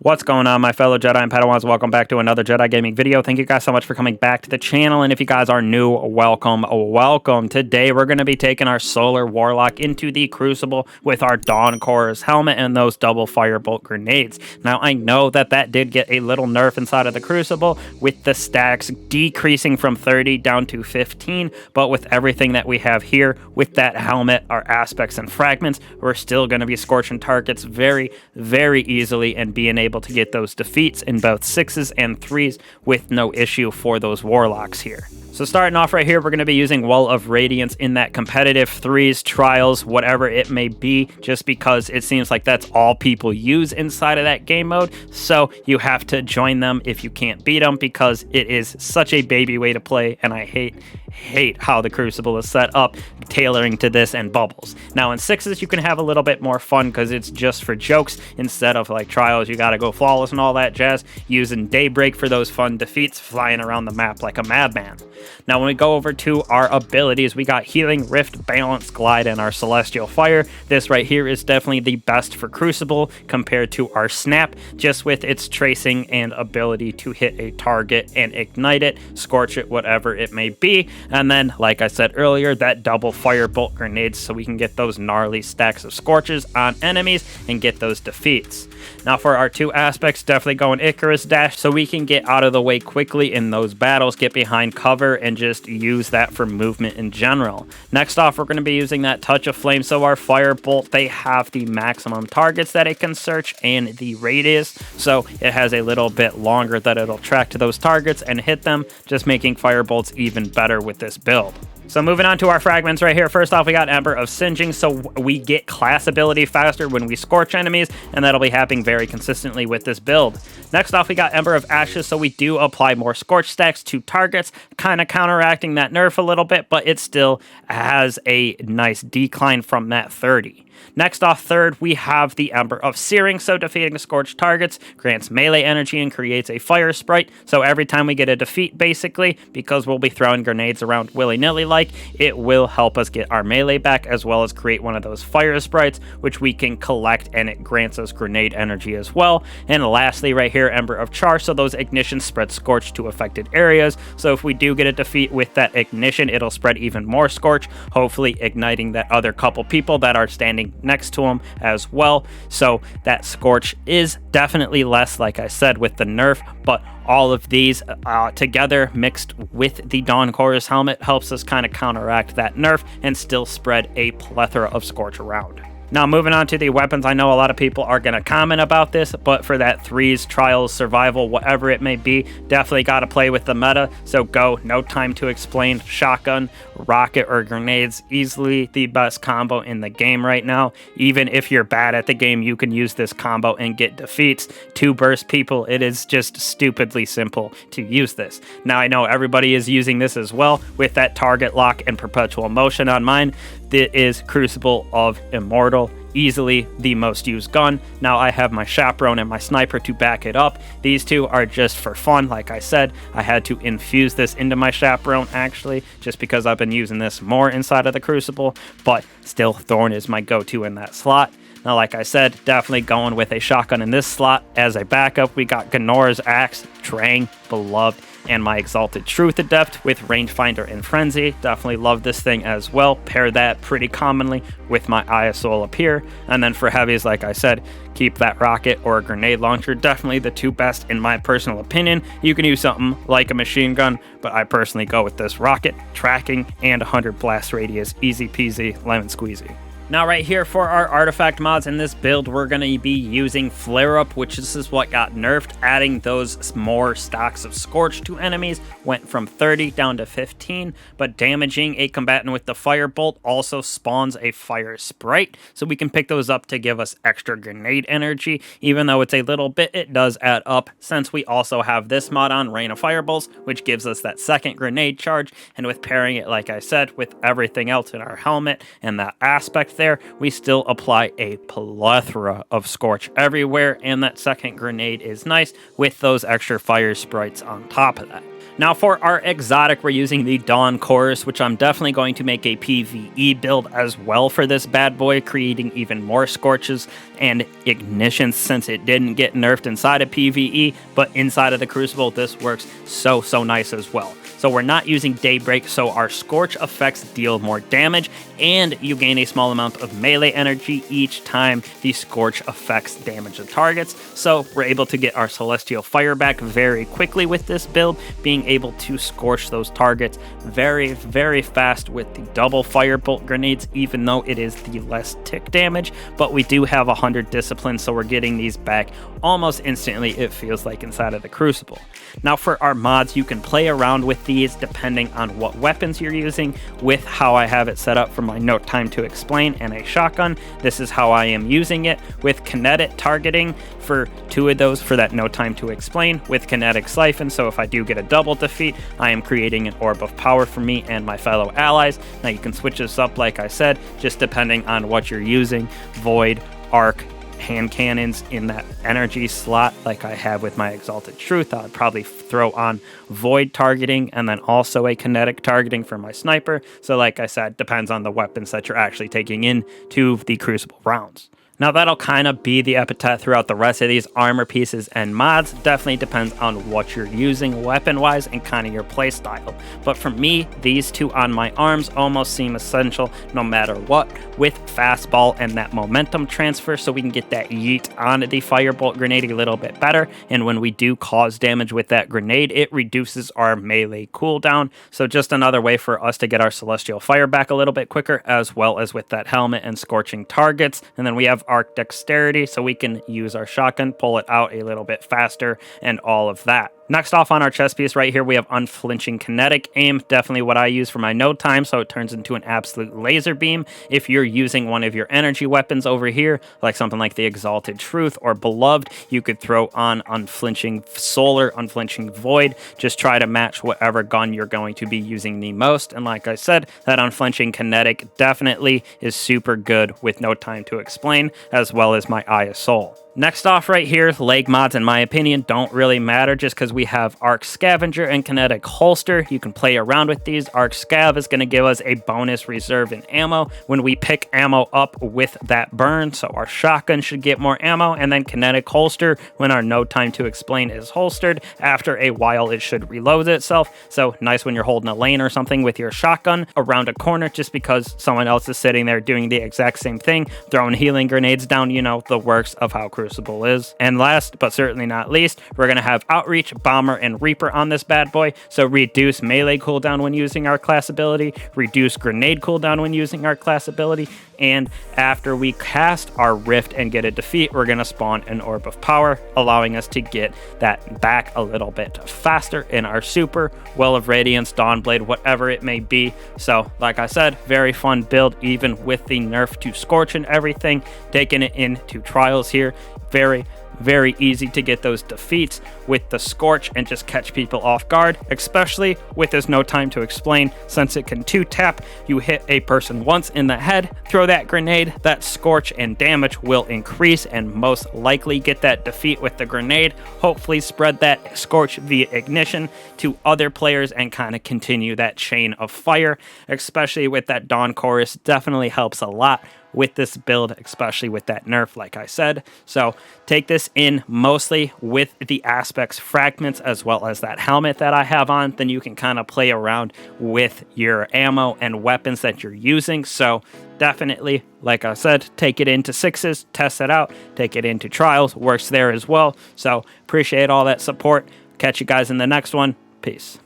What's going on, my fellow Jedi and Padawans? Welcome back to another Jedi gaming video. Thank you guys so much for coming back to the channel, and if you guys are new, welcome. Today we're going to be taking our Solar Warlock into the Crucible with our Dawn Chorus helmet and those double Firebolt Grenades. Now, I know that did get a little nerf inside of the Crucible with the stacks decreasing from 30 down to 15, but with everything that we have here, with that helmet, our aspects and fragments, we're still going to be scorching targets very, very easily and being able to get those defeats in both 6s and 3s with no issue for those warlocks here. So starting off right here, we're going to be using Wall of Radiance in that competitive 3s, trials, whatever it may be, just because it seems like that's all people use inside of that game mode. So you have to join them if you can't beat them, because it is such a baby way to play, and I hate how the Crucible is set up, tailoring to this and bubbles. Now in 6s, you can have a little bit more fun because it's just for jokes. Instead of like trials, you got to go flawless and all that jazz, using Daybreak for those fun defeats, flying around the map like a madman. Now when we go over to our abilities, we got Healing, Rift, Balance, Glide, and our Celestial Fire. This right here is definitely the best for Crucible compared to our Snap, just with its tracing and ability to hit a target and ignite it, scorch it, whatever it may be. And then, like I said earlier, that double Firebolt Grenades, so we can get those gnarly stacks of scorches on enemies and get those defeats. Now for our two aspects, definitely going Icarus Dash, so we can get out of the way quickly in those battles, get behind cover, and just use that for movement in general. Next off, we're going to be using that Touch of Flame, so our Firebolt, they have the maximum targets that it can search and the radius, so it has a little bit longer that it'll track to those targets and hit them, just making Firebolts even better with this build. So moving on to our fragments right here. First off, we got Ember of Singeing, so we get class ability faster when we scorch enemies, and that'll be happening very consistently with this build. Next off, we got Ember of Ashes, so we do apply more scorch stacks to targets, kind of counteracting that nerf a little bit, but it still has a nice decline from that 30. Next off, third, we have the Ember of Searing, so defeating scorched targets grants melee energy and creates a fire sprite, so every time we get a defeat, basically, because we'll be throwing grenades around willy-nilly like, it will help us get our melee back, as well as create one of those fire sprites, which we can collect, and it grants us grenade energy as well. And lastly, right here, Ember of Char, so those ignitions spread scorch to affected areas, so if we do get a defeat with that ignition, it'll spread even more scorch, hopefully igniting that other couple people that are standing next to him as well. So that scorch is definitely less, like I said, with the nerf, but all of these together mixed with the Dawn Chorus helmet helps us kind of counteract that nerf and still spread a plethora of scorch around. Now moving on to the weapons, I know a lot of people are going to comment about this, but for that 3s, trials, survival, whatever it may be, definitely got to play with the meta, so go, no time to explain, shotgun, rocket, or grenades, easily the best combo in the game right now. Even if you're bad at the game, you can use this combo and get defeats. 2 burst people, it is just stupidly simple to use this. Now I know everybody is using this as well with that target lock and perpetual motion on mine. It is Crucible of Immortal, easily the most used gun. Now I have my Chaperone and my Sniper to back it up. These two are just for fun. Like I said, I had to infuse this into my Chaperone actually, just because I've been using this more inside of the Crucible, but still Thorn is my go-to in that slot. Now, like I said, definitely going with a shotgun in this slot. As a backup, we got Ganora's Axe, Drang, Beloved, and my Exalted Truth Adept with Rangefinder and Frenzy. Definitely love this thing as well. Pair that pretty commonly with my Eye of Soul up here. And then for heavies, like I said, keep that rocket or a grenade launcher. Definitely the 2 best in my personal opinion. You can use something like a machine gun, but I personally go with this rocket, tracking, and 100 blast radius. Easy peasy, lemon squeezy. Now right here for our artifact mods in this build, we're going to be using Flare Up, which this is what got nerfed, adding those more stacks of Scorch to enemies, went from 30 down to 15, but damaging a combatant with the Firebolt also spawns a Fire Sprite, so we can pick those up to give us extra grenade energy. Even though it's a little bit, it does add up, since we also have this mod on, Rain of Firebolts, which gives us that second grenade charge, and with pairing it, like I said, with everything else in our helmet and that aspect there, we still apply a plethora of scorch everywhere, and that second grenade is nice with those extra fire sprites on top of that. Now for our exotic, we're using the Dawn Chorus, which I'm definitely going to make a PvE build as well for this bad boy, creating even more Scorches and Ignitions since it didn't get nerfed inside of PvE, but inside of the Crucible, this works so nice as well. So we're not using Daybreak, so our Scorch effects deal more damage, and you gain a small amount of melee energy each time the Scorch effects damage the targets. So we're able to get our Celestial Fire back very quickly with this build, being able to scorch those targets very fast with the double Firebolt Grenades, even though it is the less tick damage. But we do have 100 discipline, so we're getting these back almost instantly, it feels like, inside of the Crucible. Now for our mods, you can play around with these depending on what weapons you're using. With how I have it set up for my No Time to Explain and a shotgun, this is how I am using it, with kinetic targeting for 2 of those for that No Time to Explain, with kinetic siphon, so if I do get a double defeat, I am creating an orb of power for me and my fellow allies. Now you can switch this up, like I said, just depending on what you're using. Void, arc, hand cannons in that energy slot like I have with my Exalted Truth. I'd probably throw on void targeting and then also a kinetic targeting for my sniper. So like I said, depends on the weapons that you're actually taking into the Crucible rounds. Now that'll kind of be the epithet throughout the rest of these armor pieces and mods. Definitely depends on what you're using weapon-wise and kind of your playstyle. But for me, these 2 on my arms almost seem essential no matter what, with fastball and that momentum transfer, so we can get that yeet on the Firebolt Grenade a little bit better. And when we do cause damage with that grenade, it reduces our melee cooldown. So just another way for us to get our Celestial Fire back a little bit quicker, as well as with that helmet and scorching targets. And then we have arc dexterity, so we can use our shotgun, pull it out a little bit faster, and all of that. Next off on our chest piece right here, we have unflinching kinetic aim, definitely what I use for my no time, so it turns into an absolute laser beam. If you're using one of your energy weapons over here, like something like the Exalted Truth or Beloved, you could throw on unflinching solar, unflinching void, just try to match whatever gun you're going to be using the most. And like I said, that unflinching kinetic definitely is super good with No Time to Explain, as well as my Eye of Soul. Next off right here, leg mods in my opinion don't really matter, just because we have Arc Scavenger and Kinetic Holster. You can play around with these. Arc Scav is going to give us a bonus reserve in ammo when we pick ammo up with that burn, so our shotgun should get more ammo. And then Kinetic Holster, when our No Time to Explain is holstered, after a while it should reload itself. So nice when you're holding a lane or something with your shotgun around a corner, just because someone else is sitting there doing the exact same thing, throwing healing grenades down, you know, the works of how Crucible is. And last but certainly not least, we're going to have Outreach, Bomber, and Reaper on this bad boy. So reduce melee cooldown when using our class ability, reduce grenade cooldown when using our class ability, and after we cast our Rift and get a defeat, we're going to spawn an Orb of Power, allowing us to get that back a little bit faster in our super, Well of Radiance, Dawnblade, whatever it may be. So like I said, very fun build, even with the nerf to Scorch and everything, taking it into trials here. Very easy to get those defeats with the Scorch and just catch people off guard, especially with this No Time to Explain, since it can 2-tap. You hit a person once in the head, throw that grenade, that Scorch and damage will increase, and most likely get that defeat with the grenade. Hopefully spread that Scorch via Ignition to other players and kind of continue that chain of fire, especially with that Dawn Chorus. Definitely helps a lot with this build, especially with that nerf, like I said. So take this in mostly with the aspects Fragments, as well as that helmet that I have on. Then you can kind of play around with your ammo and weapons that you're using. So definitely, like I said, take it into 6s, test it out, take it into trials, works there as well. So appreciate all that support. Catch you guys in the next one. Peace.